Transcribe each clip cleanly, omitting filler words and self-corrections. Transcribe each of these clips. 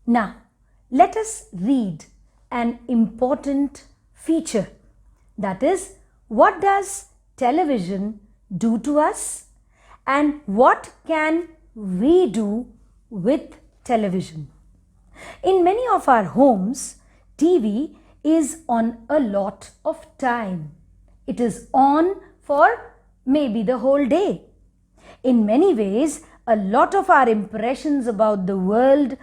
Now, let us read an important feature. That is, what does television do to us and what can we do with television? In many of our homes, TV is on a lot of time. It is on for maybe the whole day. In many ways, a lot of our impressions about the world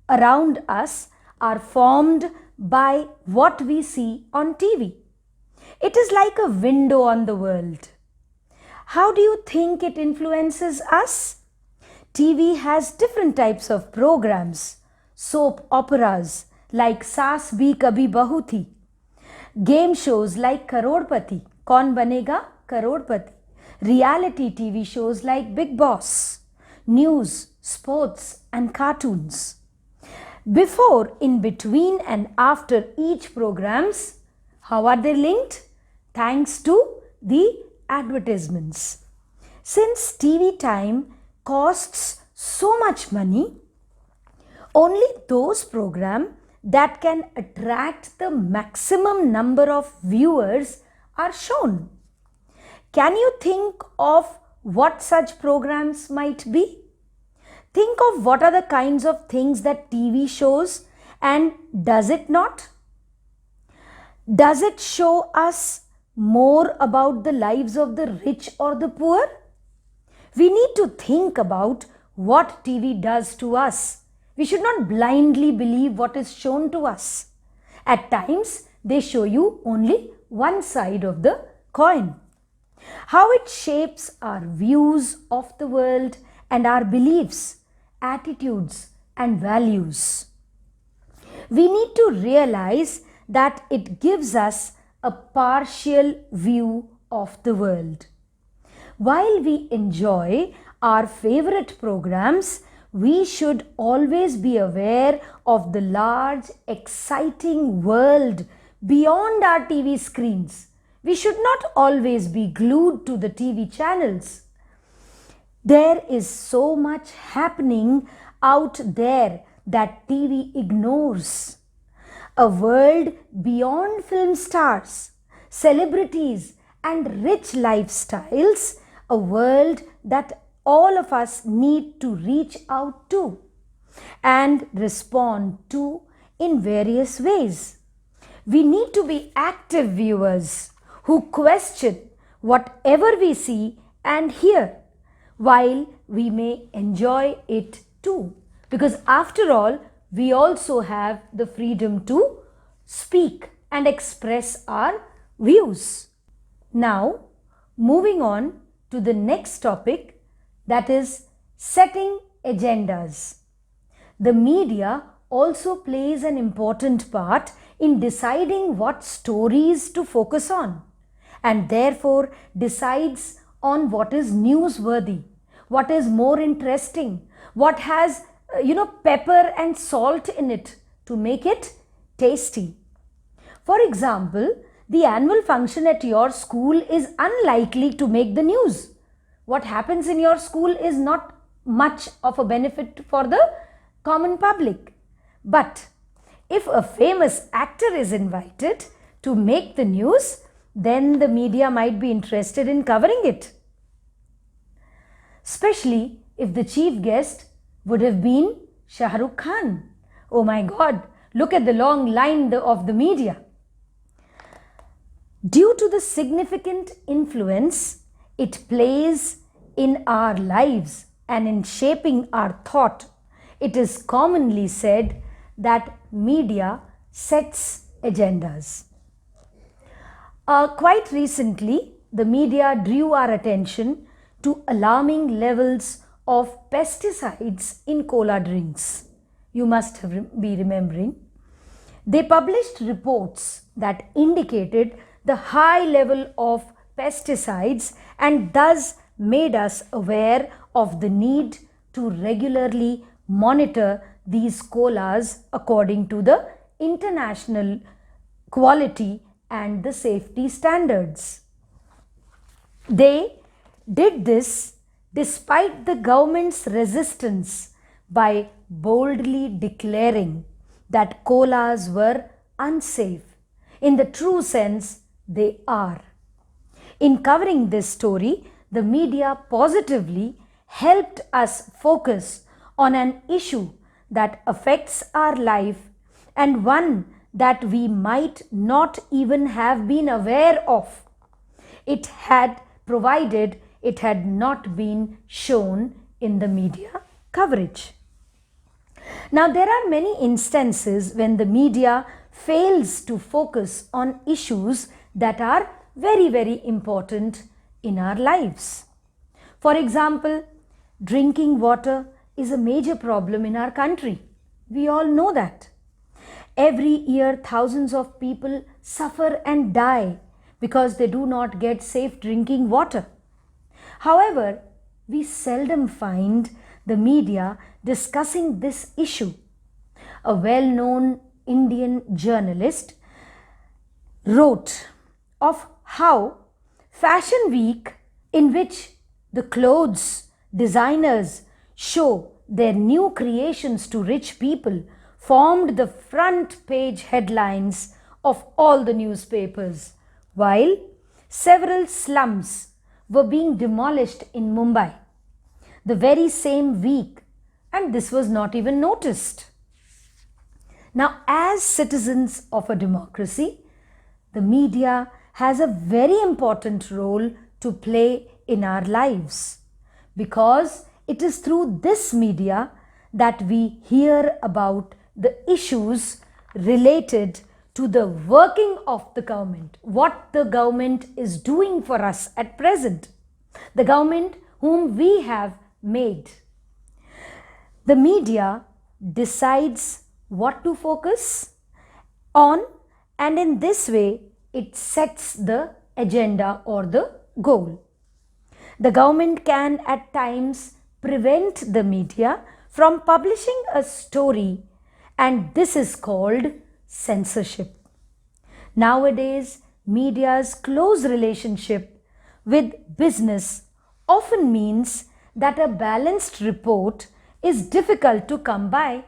around us are formed by what we see on TV. It is like a window on the world. How do you think it influences us? TV has different types of programs, soap operas like Saas Bhi Kabhi Bahu Thi, game shows like Karodpati, Kaun Banega Karodpati, reality TV shows like Big Boss, news, sports and cartoons. Before, in between and after each programs, how are they linked? Thanks to the advertisements. Since TV time costs so much money, only those programs that can attract the maximum number of viewers are shown. Can you think of what such programs might be? Think of what are the kinds of things that TV shows, and does it not? Does it show us more about the lives of the rich or the poor? We need to think about what TV does to us. We should not blindly believe what is shown to us. At times, they show you only one side of the coin. How it shapes our views of the world and our beliefs, attitudes and values. We need to realize that it gives us a partial view of the world. While we enjoy our favorite programs, we should always be aware of the large, exciting world beyond our TV screens. We should not always be glued to the TV channels. There is so much happening out there that TV ignores. A world beyond film stars, celebrities and rich lifestyles, a world that all of us need to reach out to and respond to in various ways. We need to be active viewers who question whatever we see and hear, while we may enjoy it too. Because after all, we also have the freedom to speak and express our views. Now, moving on to the next topic, that is setting agendas. The media also plays an important part in deciding what stories to focus on, and therefore decides on what is newsworthy, what is more interesting, what has pepper and salt in it to make it tasty. For example, the annual function at your school is unlikely to make the news. What happens in your school is not much of a benefit for the common public. But if a famous actor is invited to make the news, then the media might be interested in covering it. Especially if the chief guest would have been Shah Rukh Khan. Oh my God, look at the long line of the media. Due to the significant influence it plays in our lives and in shaping our thought, it is commonly said that media sets agendas. Quite recently, the media drew our attention to alarming levels of pesticides in cola drinks. You must be remembering. They published reports that indicated the high level of pesticides and thus made us aware of the need to regularly monitor these colas according to the international quality and the safety standards. They did this despite the government's resistance by boldly declaring that colas were unsafe. In the true sense, they are. In covering this story, the media positively helped us focus on an issue that affects our life and one that we might not even have been aware of. It had provided it had not been shown in the media coverage. Now, there are many instances when the media fails to focus on issues that are very, very important in our lives. For example, drinking water is a major problem in our country. We all know that. Every year, thousands of people suffer and die because they do not get safe drinking water. However, we seldom find the media discussing this issue. A well-known Indian journalist wrote of how Fashion Week, in which the clothes designers show their new creations to rich people, formed the front page headlines of all the newspapers, while several slums were being demolished in Mumbai the very same week, and this was not even noticed. Now, as citizens of a democracy, the media has a very important role to play in our lives, because it is through this media that we hear about the issues related to the working of the government, what the government is doing for us at present, the government whom we have made. The media decides what to focus on, and in this way it sets the agenda or the goal. The government can at times prevent the media from publishing a story, and this is called censorship. Nowadays, media's close relationship with business often means that a balanced report is difficult to come by.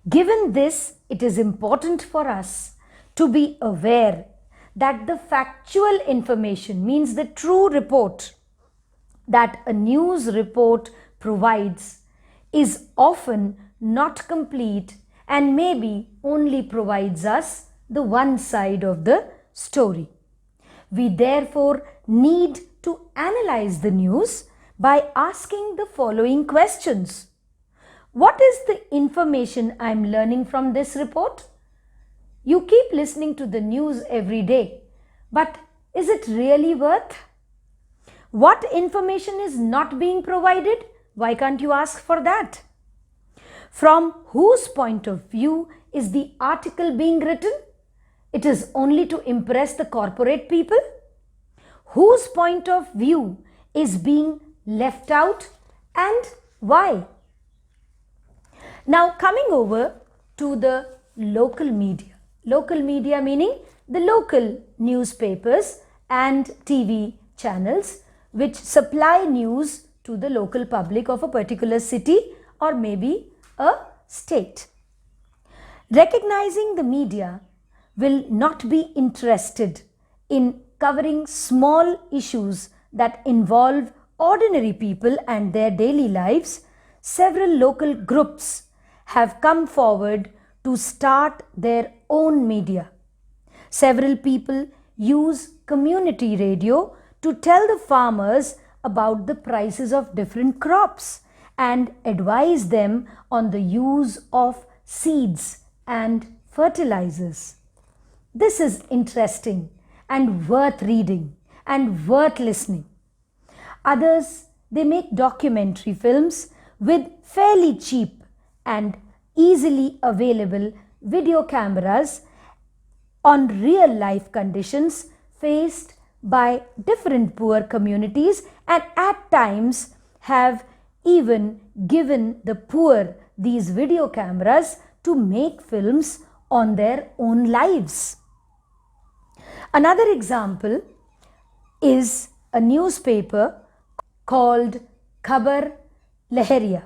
Given this, it is important for us to be aware that the factual information, means the true report that a news report provides, is often not complete and maybe only provides us the one side of the story. We therefore need to analyze the news by asking the following questions. What is the information I am learning from this report? You keep listening to the news every day, but is it really worth? What information is not being provided? Why can't you ask for that? From whose point of view is the article being written? It is only to impress the corporate people? Whose point of view is being left out and why? Now, coming over to the local media. Local media meaning the local newspapers and TV channels which supply news to the local public of a particular city or maybe a state. Recognizing the media will not be interested in covering small issues that involve ordinary people and their daily lives. Several local groups have come forward to start their own media. Several people use community radio to tell the farmers about the prices of different crops and advise them on the use of seeds and fertilizers. This is interesting and worth reading and worth listening. Others, they make documentary films with fairly cheap and easily available video cameras on real life conditions faced by different poor communities, and at times have even given the poor these video cameras to make films on their own lives. Another example is a newspaper called Khabar Lahariya,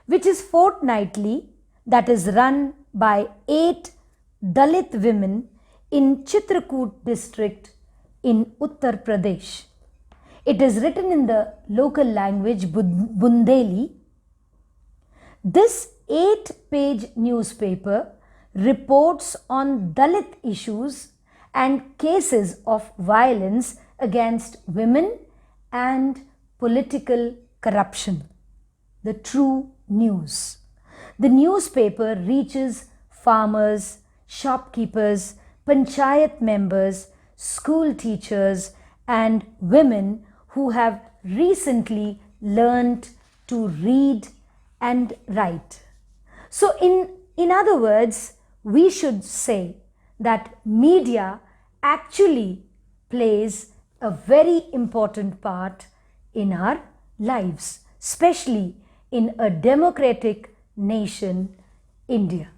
which is fortnightly, that is run by 8 Dalit women in Chitrakoot district in Uttar Pradesh. It is written in the local language Bundeli. This 8-page newspaper reports on Dalit issues and cases of violence against women and political corruption. The true news. The newspaper reaches farmers, shopkeepers, panchayat members, school teachers, and women who have recently learnt to read and write. So in other words, we should say that media actually plays a very important part in our lives, especially in a democratic nation, India.